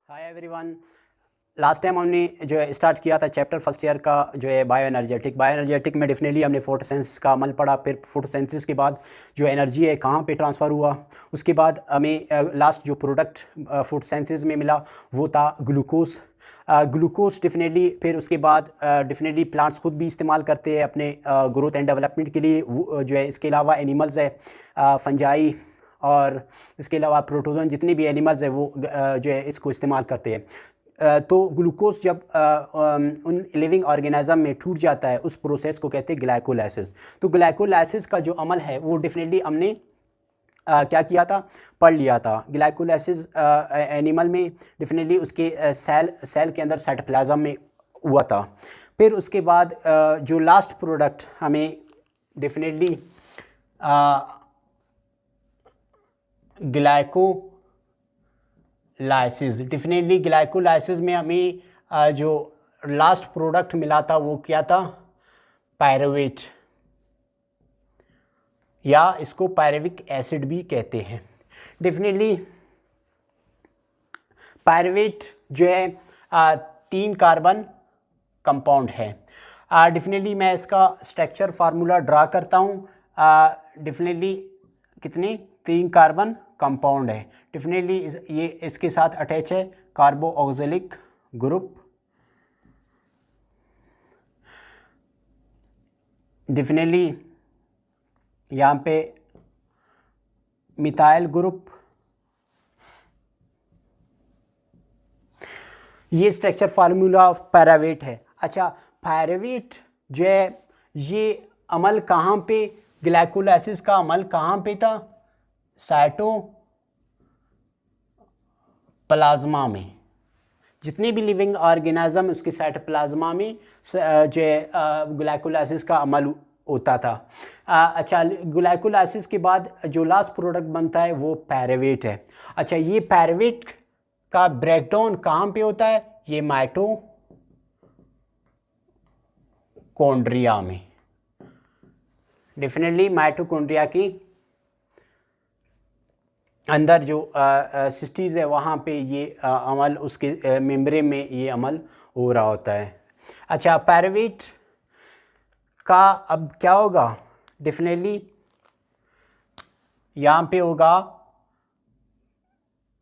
Hi everyone. Last time हमने जो है स्टार्ट किया था चैप्टर फर्स्ट ईयर का जो है बायो एनर्जेटिक में डेफिनेटली हमने फोटोसिंथेसिस का अमल पढ़ा। फिर फोटोसिंथेसिस के बाद जो एनर्जी है कहाँ पे ट्रांसफ़र हुआ, उसके बाद हमें लास्ट जो प्रोडक्ट फोटोसिंथेसिस में मिला वो था ग्लूकोज। ग्लूकोज डेफिनेटली फिर उसके बाद डेफिनेटली प्लांट्स खुद भी इस्तेमाल करते हैं अपने ग्रोथ एंड डेवलपमेंट के लिए। जो है इसके अलावा एनिमल्स है, फंजाई और इसके अलावा प्रोटोजन, जितने भी एनिमल्स हैं वो जो है इसको इस्तेमाल करते हैं। तो ग्लूकोज जब उन लिविंग ऑर्गेनिज्म में टूट जाता है उस प्रोसेस को कहते हैं ग्लाइकोलाइसिस। तो ग्लाइकोलाइसिस का जो अमल है वो डेफिनेटली हमने क्या किया था, पढ़ लिया था। ग्लाइकोलाइसिस एनिमल में डेफिनेटली उसके सेल के अंदर साइटोप्लाज्म में हुआ था। फिर उसके बाद जो लास्ट प्रोडक्ट हमें डेफिनेटली ग्लाइकोलाइसिस में हमें जो लास्ट प्रोडक्ट मिला था वो क्या था, पायरुवेट, या इसको पायरुविक एसिड भी कहते हैं। डेफिनेटली पायरुवेट जो है 3 कार्बन कंपाउंड है। डेफिनेटली मैं इसका स्ट्रक्चर फार्मूला ड्रा करता हूँ। डेफिनेटली कितने 3 कार्बन कंपाउंड है। डेफिनेटली ये इसके साथ अटैच है कार्बो ऑक्जेलिक ग्रुप। डेफिनेटली यहाँ पे मिथाइल ग्रुप। ये स्ट्रक्चर फार्मूला ऑफ पायरुवेट है। अच्छा, पायरुवेट जो है ये अमल कहाँ पे, ग्लाइकोलाइसिस का अमल कहाँ पे था, साइटोप्लाज्मा में। जितने भी लिविंग ऑर्गेनिज्म उसके साइटोप्लाज्मा में जो है ग्लाइकोलाइसिस का अमल होता था। अच्छा, ग्लाइकोलाइसिस के बाद जो लास्ट प्रोडक्ट बनता है वो पायरुवेट है। अच्छा, ये पायरुवेट का ब्रेकडाउन कहाँ पे होता है, ये माइटोकॉन्ड्रिया में। डेफिनेटली माइटोकॉन्ड्रिया की अंदर जो सिस्टीज़ है वहाँ पे ये अमल उसके मेम्ब्रेन में ये अमल हो रहा होता है। अच्छा, पायरुवेट का अब क्या होगा, डेफिनेटली यहाँ पे होगा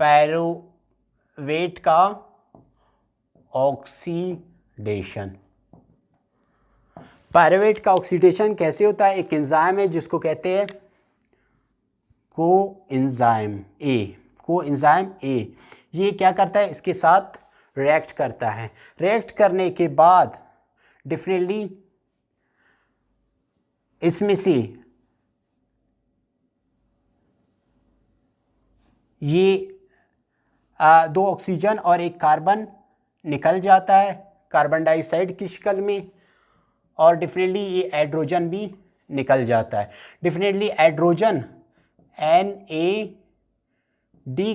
पायरुवेट का ऑक्सीडेशन। पायरुवेट का ऑक्सीडेशन कैसे होता है, एक एंजाइम है जिसको कहते हैं कोएंजाइम ए। ये क्या करता है, इसके साथ रिएक्ट करता है। रिएक्ट करने के बाद डेफिनेटली इसमें से ये 2 ऑक्सीजन और 1 कार्बन निकल जाता है कार्बन डाइऑक्साइड की शक्ल में, और डेफिनेटली ये हाइड्रोजन भी निकल जाता है। डेफिनेटली हाइड्रोजन NAD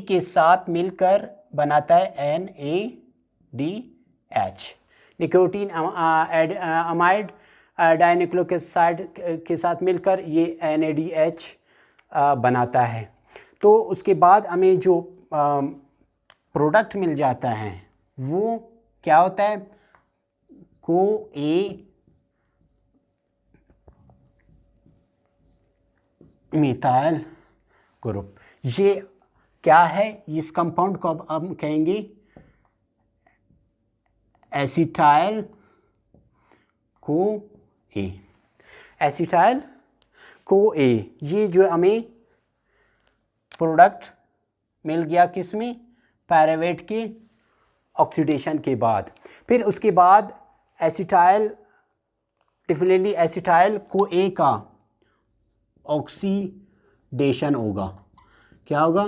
के साथ मिलकर बनाता है NADH। निकोटीन अमाइड डाइन्यूक्लियोसाइड के साथ मिलकर ये NADH बनाता है। तो उसके बाद हमें जो प्रोडक्ट मिल जाता है वो क्या होता है, को-ए मिथाइल ग्रुप। ये क्या है, इस कंपाउंड को अब हम कहेंगे एसिटाइल को-ए। एसिटाइल को-ए, ये जो हमें प्रोडक्ट मिल गया किसमें, पायरुवेट के ऑक्सीडेशन के बाद। फिर उसके बाद एसिटाइल, डेफिनेटली एसिटाइल को-ए का ऑक्सीडेशन होगा। क्या होगा,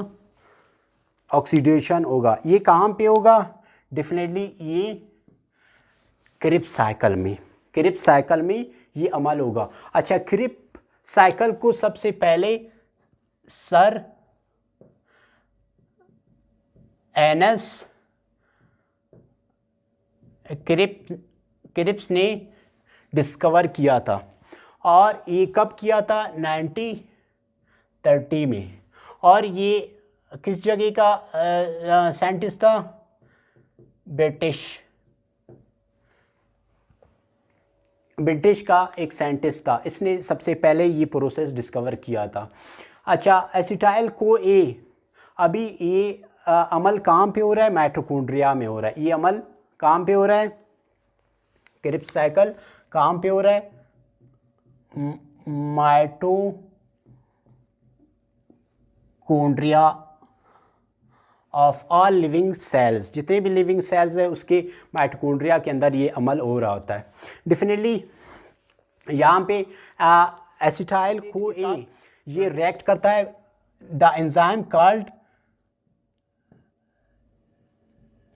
ऑक्सीडेशन होगा। ये कहाँ पे होगा, डेफिनेटली ये क्रिब्स साइकिल में ये अमल होगा। अच्छा, क्रिब्स साइकिल को सबसे पहले सर एनस क्रिब्स ने डिस्कवर किया था, और ये कब किया था, 1930 में। और ये किस जगह का साइंटिस्ट था, ब्रिटिश का एक साइंटिस्ट था, इसने सबसे पहले ये प्रोसेस डिस्कवर किया था। अच्छा, एसिटाइल को ए, अभी ये अमल कहाँ पे हो रहा है? माइटोकॉन्ड्रिया में हो रहा है। ये अमल कहाँ पे हो रहा है? क्रिप्स साइकिल कहाँ पे हो रहा है? Mitochondria of all living cells, जितने भी लिविंग सेल्स है उसके माइटोकॉन्ड्रिया के अंदर ये अमल हो रहा होता है। डेफिनेटली यहाँ पे एसिटाइल को ए ये रिएक्ट करता है द एंजाइम कॉल्ड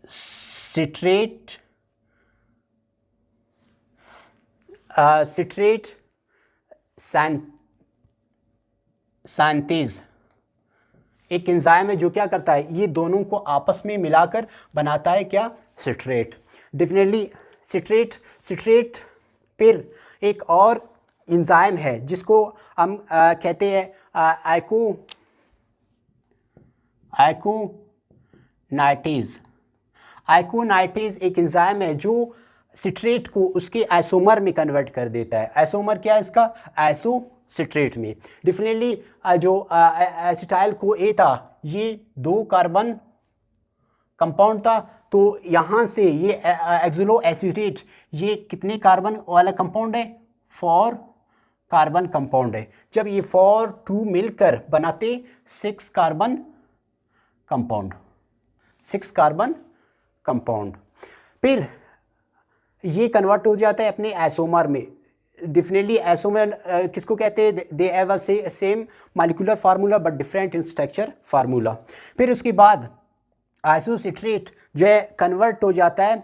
सिट्रेट सैंथेज, एक एंजाइम है जो क्या करता है, ये दोनों को आपस में मिलाकर बनाता है क्या? सिट्रेट। डेफिनेटली सिट्रेट फिर एक और एंजाइम है जिसको हम कहते हैं आइकोनाइटेज एक एंजाइम है जो सिट्रेट को उसके आइसोमर में कन्वर्ट कर देता है। आइसोमर क्या है इसका? आइसोसिट्रेट में। डेफिनेटली जो एसिटाइल को ए था ये 2 कार्बन कंपाउंड था, तो यहाँ से ये एक्सोलो एसिटेट ये कितने कार्बन वाला कंपाउंड है? 4 कार्बन कंपाउंड है। जब ये 4 मिलकर बनाते 6 कार्बन कंपाउंड, फिर ये कन्वर्ट हो जाता है अपने आइसोमर में। डेफिनेटली आइसोमर किसको कहते हैं? They have a same molecular formula but different in structure formula. फिर उसके बाद आइसोसिट्रेट जो है कन्वर्ट हो जाता है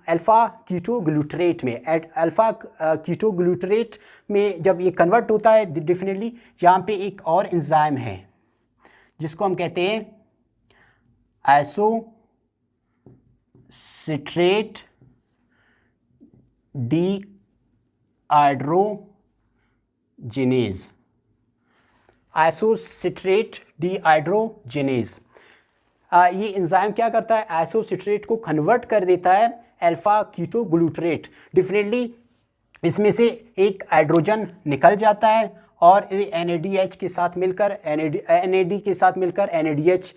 अल्फ़ा कीटोग्लूटरेट में। अल्फ़ा कीटोग्लूटरेट में जब ये कन्वर्ट होता है, डेफिनेटली यहाँ पे एक और एंजाइम है जिसको हम कहते हैं आइसोसिट्रेट डीहाइड्रोजिनेज। ये एंजाइम क्या करता है? आइसोसिट्रेट को कन्वर्ट कर देता है अल्फा कीटोग्लूटरेट। डेफिनेटली इसमें से एक हाइड्रोजन निकल जाता है और NADH के साथ मिलकर NAD के साथ मिलकर NADH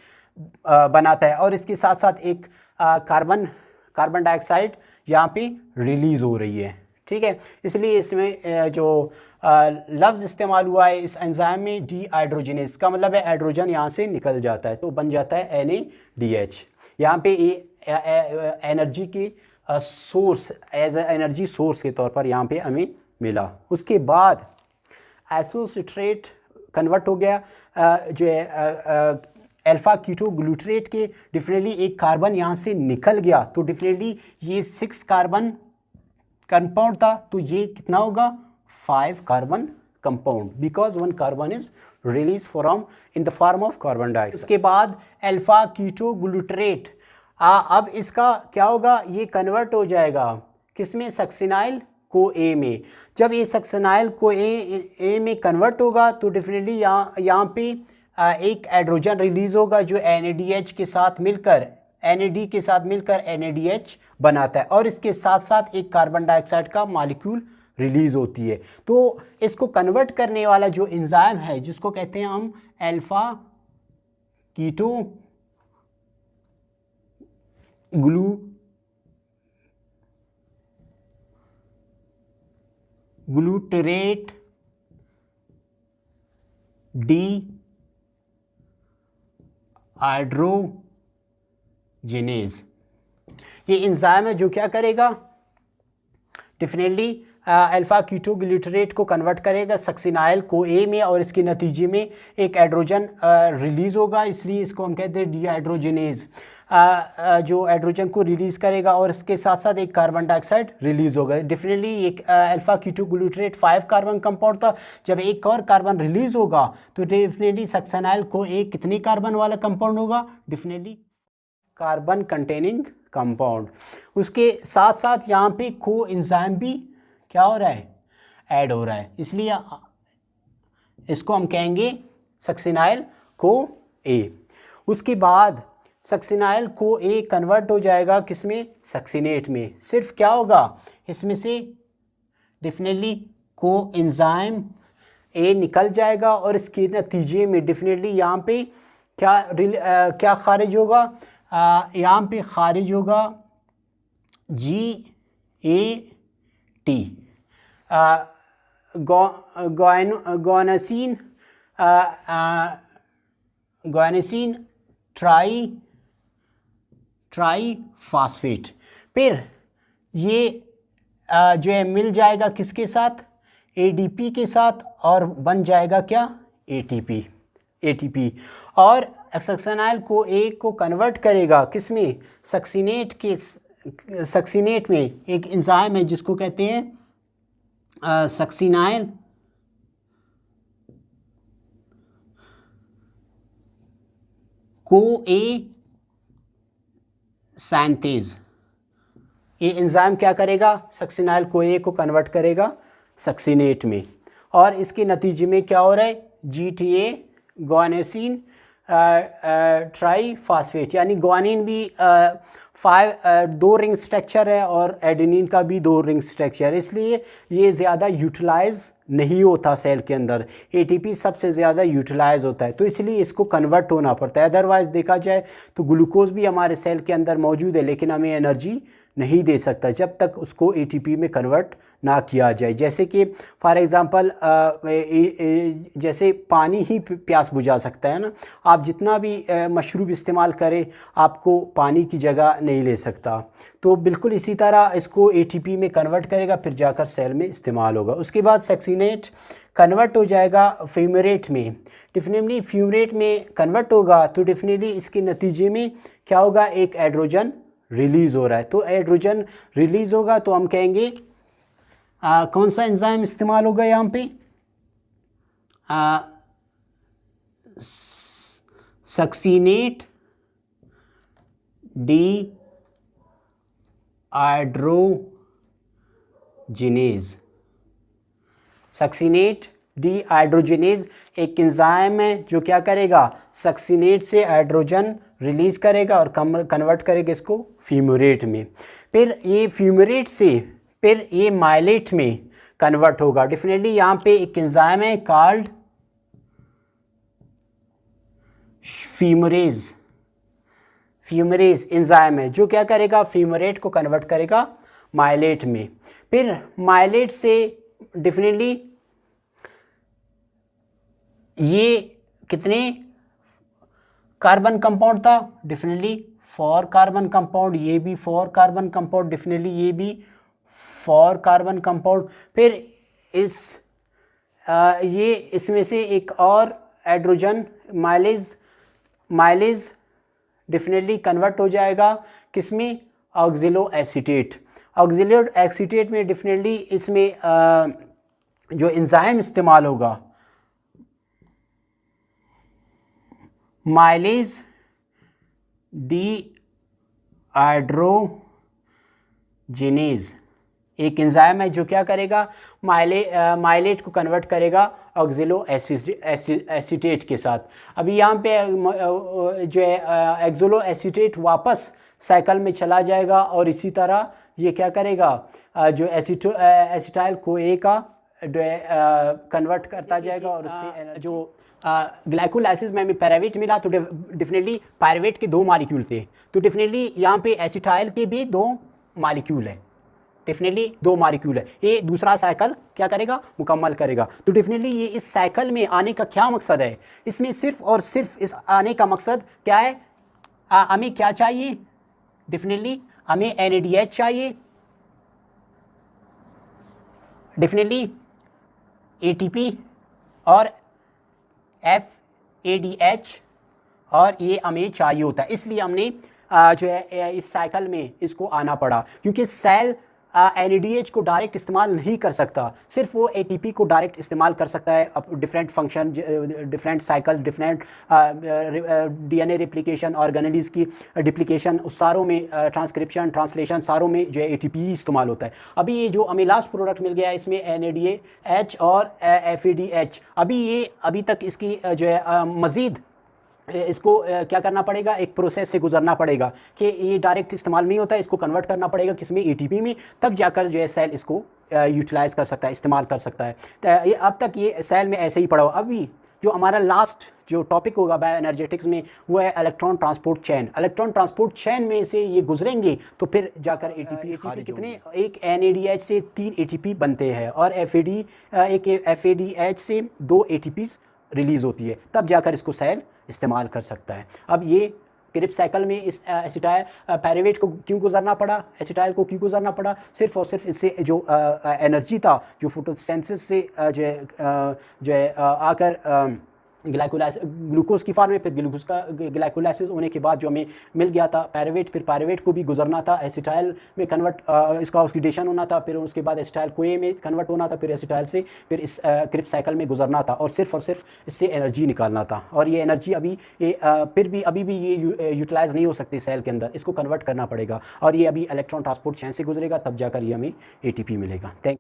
बनाता है, और इसके साथ साथ एक कार्बन डाइऑक्साइड यहाँ पे रिलीज हो रही है। ठीक है, इसलिए इसमें जो लफ्ज़ इस्तेमाल हुआ है इस एंजाइम में डीहाइड्रोजिनेज का मतलब है हाइड्रोजन यहाँ से निकल जाता है तो बन जाता है NADH। यहाँ पे एनर्जी की सोर्स, एज एनर्जी सोर्स के तौर पर यहाँ पे हमें मिला। उसके बाद आइसोसिट्रेट कन्वर्ट हो गया जो है अल्फ़ा कीटोग्लूटरेट के, डेफिनेटली एक कार्बन यहाँ से निकल गया तो डेफिनेटली ये 6 कार्बन कंपाउंड था, तो ये कितना होगा? 5 carbon compound, because 1 carbon is release from in the form of carbon dioxide. उसके बाद अल्फ़ा कीटोग्लूटरेट, अब इसका क्या होगा? ये कन्वर्ट हो जाएगा किसमें? सक्सिनाइल को ए में। जब ये सक्सिनाइल को ए में कन्वर्ट होगा तो डेफिनेटली यहाँ पे एक हाइड्रोजन रिलीज होगा जो NAD के साथ मिलकर NADH बनाता है, और इसके साथ साथ एक कार्बन डाइऑक्साइड का मॉलिक्यूल रिलीज होती है। तो इसको कन्वर्ट करने वाला जो एंजाइम है जिसको कहते हैं हम अल्फा कीटोग्लूटरेट डीहाइड्रोजिनेज, ये एंजाइम है जो क्या करेगा? डेफिनेटली अल्फ़ा कीटोग्लूटरेट को कन्वर्ट करेगा सक्सिनाइल को ए में, और इसके नतीजे में एक हाइड्रोजन रिलीज़ होगा, इसलिए इसको हम कहते हैं डीहाइड्रोजिनेज। जो हाइड्रोजन को रिलीज़ करेगा और इसके साथ साथ एक कार्बन डाइऑक्साइड रिलीज़ होगा। डेफिनेटली एक अल्फ़ा कीटोग्लूटरेट 5 कार्बन कंपाउंड था, जब एक और कार्बन रिलीज़ होगा तो डेफिनेटली सक्सिनाइल को एक कितनी कार्बन वाला कंपाउंड होगा? Definitely carbon containing compound. उसके साथ साथ यहाँ पे को एंजाइम भी क्या हो रहा है? ऐड हो रहा है, इसलिए इसको हम कहेंगे सक्सिनाइल को ए। उसके बाद सक्सिनाइल को ए कन्वर्ट हो जाएगा किस में, सक्सिनेट में। सिर्फ क्या होगा इसमें से, डेफिनेटली को एंजाइम ए निकल जाएगा और इसके नतीजे में डेफिनेटली यहाँ पे क्या खारिज होगा, यहाँ पे खारिज होगा GAT, ग्वानिसिन ट्राईफॉस्फेट। फिर ये जो है मिल जाएगा किसके साथ, ADP के साथ, और बन जाएगा क्या, ATP। और सक्सिनाइल को ए को कन्वर्ट करेगा किस में, सक्सिनेट में। एक एंजाइम है जिसको कहते हैं सक्सिनाइल को ए सैंथेज। ये एंजाइम क्या करेगा, सक्सिनाइल को ए को कन्वर्ट करेगा सक्सिनेट में, और इसके नतीजे में क्या हो रहा है, GTA ग्वानिसिन ट्राईफॉस्फेट, यानी ग्वानिन भी 2 रिंग स्ट्रक्चर है और एडेनिन का भी 2 रिंग स्ट्रक्चर, इसलिए ये ज़्यादा यूटिलाइज नहीं होता सेल के अंदर। ATP सबसे ज़्यादा यूटिलाइज होता है, तो इसलिए इसको कन्वर्ट होना पड़ता है। अदरवाइज़ देखा जाए तो ग्लूकोज भी हमारे सेल के अंदर मौजूद है, लेकिन हमें एनर्जी नहीं दे सकता जब तक उसको ATP में कन्वर्ट ना किया जाए। जैसे कि फॉर एग्ज़ाम्पल जैसे पानी ही प्यास बुझा सकता है ना, आप जितना भी मशरूब इस्तेमाल करें आपको पानी की जगह नहीं ले सकता। तो बिल्कुल इसी तरह इसको ATP में कन्वर्ट करेगा, फिर जाकर सेल में इस्तेमाल होगा। उसके बाद सक्सिनेट कन्वर्ट हो जाएगा फ्यूमरेट में। डेफिनेटली फ्यूमरेट में कन्वर्ट होगा तो डेफिनेटली इसके नतीजे में क्या होगा, एक एड्रोजन रिलीज़ हो रहा है। तो एड्रोजन रिलीज़ होगा तो हम कहेंगे कौन सा एंजाइम इस्तेमाल होगा यहाँ पे, सक्सिनेट डीहाइड्रोजिनेज। सक्सिनेट डीहाइड्रोजिनेज एक एंजाइम है जो क्या करेगा, सक्सिनेट से हाइड्रोजन रिलीज़ करेगा और कन्वर्ट करेगा इसको फ्यूमरेट में। फिर ये फ्यूमरेट से फिर ये माइलेट में कन्वर्ट होगा। डेफिनेटली यहाँ पे एक एंजाइम है कॉल्ड फ्यूमरेज एंजाइम है जो क्या करेगा, फ्यूमरेट को कन्वर्ट करेगा माइलेट में। फिर माइलेट से डेफिनेटली ये कितने कार्बन कंपाउंड था, डेफिनेटली 4 कार्बन कंपाउंड, ये भी 4 कार्बन कंपाउंड, डेफिनेटली ये भी 4 कार्बन कंपाउंड। फिर ये इसमें से एक और हाइड्रोजन माइलेज डेफिनेटली कन्वर्ट हो जाएगा किसमें, ऑक्सिलो एसीटेट। ऑक्सिलो एसीटेट में डेफिनेटली इसमें जो एंजाइम इस्तेमाल होगा माइलेज डीहाइड्रोजिनेज, एक एंजाइम है जो क्या करेगा, माइलेट को कन्वर्ट करेगा ऑक्सिलो एसीटेट के साथ। अभी यहाँ पे जो है ऑक्सिलो एसीटेट वापस साइकिल में चला जाएगा और इसी तरह ये क्या करेगा, जो एसिटाइल को ए का कन्वर्ट करता जाएगा और उससे जो ग्लाइकोलाइसिस में हमें पायरुवेट मिला तो डेफिनेटली पायरुवेट के 2 मॉलिक्यूल थे, तो डेफिनेटली यहाँ पे एसिटाइल के भी 2 मॉलिक्यूल है, डेफिनेटली 2 मॉलिक्यूल है। ये दूसरा साइकिल क्या करेगा, मुकम्मल करेगा। तो डेफिनेटली ये इस साइकिल में आने का क्या मकसद है, इसमें सिर्फ और सिर्फ इस आने का मकसद क्या है, हमें क्या चाहिए, डेफिनेटली हमें NADH चाहिए, डेफिनेटली ATP और FADH, और ये हमें चाहिए होता है। इसलिए हमने जो है इस साइकिल में इसको आना पड़ा, क्योंकि सेल NADH को डायरेक्ट इस्तेमाल नहीं कर सकता, सिर्फ वो ATP को डायरेक्ट इस्तेमाल कर सकता है। Different function, different cycle, different DNA replication, organelles की डिप्लिकेशन, उस सारों में ट्रांसक्रिप्शन, ट्रांसलेशन, सारों में जो है ATP ही इस्तेमाल होता है। अभी ये जो हमें लास्ट प्रोडक्ट मिल गया है इसमें NADH और FADH, अभी तक इसकी जो है मज़ीद इसको क्या करना पड़ेगा, एक प्रोसेस से गुजरना पड़ेगा कि ये डायरेक्ट इस्तेमाल नहीं होता है, इसको कन्वर्ट करना पड़ेगा किसमें, एटीपी में, तब जाकर जो है सेल इसको यूटिलाइज़ कर सकता है, इस्तेमाल कर सकता है। तो ये अब तक ये सेल में ऐसे ही पड़ा हुआ। अभी जो हमारा लास्ट जो टॉपिक होगा बायो एनर्जेटिक्स में वो है electron transport chain. Electron transport chain में से ये गुजरेंगे तो फिर जाकर एटीपी कितने, एक एनएडीएच से 3 एटीपी बनते हैं और एफएडीएच से 2 एटीपीज रिलीज़ होती है, तब जाकर इसको सेल इस्तेमाल कर सकता है। अब ये क्रिप्स साइकिल में इस एसिटाइल पायरुवेट को क्यों गुजरना पड़ा, एसिटाइल को क्यों गुजरना पड़ा, सिर्फ और सिर्फ इससे जो एनर्जी था जो फोटोसिंथेसिस से जो है आकर ग्लूकोज की फॉर्म में, फिर ग्लूकोज का ग्लाइकोलाइसिस होने के बाद जो हमें मिल गया था पायरुवेट, फिर पायरुवेट को भी गुजरना था एसिटाइल में कन्वर्ट, इसका ऑक्सीडेशन होना था, फिर उसके बाद एसिटाइल कोए में कन्वर्ट होना था, फिर एसिटाइल से फिर इस क्रिप्स साइकिल में गुजरना था और सिर्फ इससे एनर्जी निकालना था। और ये एनर्जी फिर भी अभी भी ये यूटिलाइज़ नहीं हो सकती सेल के अंदर, इसको कन्वर्ट करना पड़ेगा और ये अभी इलेक्ट्रॉन ट्रांसपोर्ट चेन से गुजरेगा, तब जाकर ये हमें एटीपी मिलेगा। थैंक